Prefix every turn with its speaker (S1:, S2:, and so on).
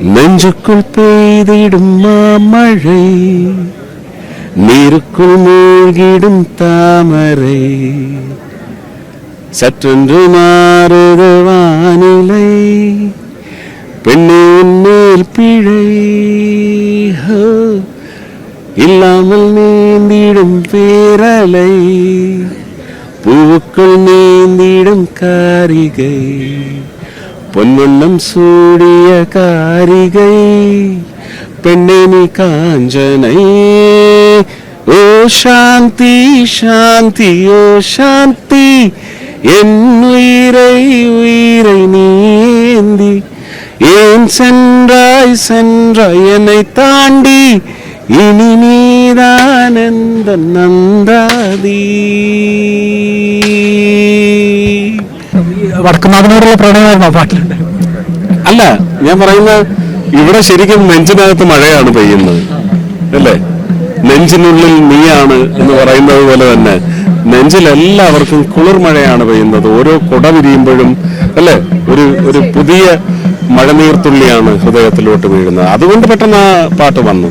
S1: நெஞ்சுக்குள் பெய்திடும் மாமழை, நீருக்குள் மூழ்கிடும் தாமரை, சற்றென்று மாறுது வானிலை, பெண்ணே உன்மேல் பிழை, இல்லாமல் நீந்திடும் பேரலை, பூவுக்குள் நீந்திடும் காரிகை, பொன்வண்ணம் சூடிய காரிகை, பெண்ணே நீ காஞ்சனை. ஓ சாந்தி சாந்தி ஓ சாந்தி, என் உயிரை உயிரை நீந்தி ஏன் சென்றாய் சென்றாய் என்னை தாண்டி, இனி நீதான் எந்த നന്ദാദി.
S2: വടക്കുന്നാഥനോടുള്ള പ്രണയമായിരുന്നു ആ പാട്ടിലുണ്ട്.
S1: അല്ല, ഞാൻ പറയുന്ന ഇവിടെ ശരിക്കും നെഞ്ചിനകത്ത് മഴയാണ് പെയ്യുന്നത് അല്ലേ? നെഞ്ചിനുള്ളിൽ നീയാണ് എന്ന് പറയുന്നത് പോലെ തന്നെ നെഞ്ചിലെല്ലാവർക്കും കുളിർമഴയാണ് പെയ്യുന്നത്. ഓരോ കുട വിരിയുമ്പോഴും അല്ലേ ഒരു പുതിയ മഴനീർത്തുള്ളിയാണ് ഹൃദയത്തിലോട്ട് വീഴുന്നത്. അതുകൊണ്ട് പെട്ടെന്ന് ആ പാട്ട് വന്നു.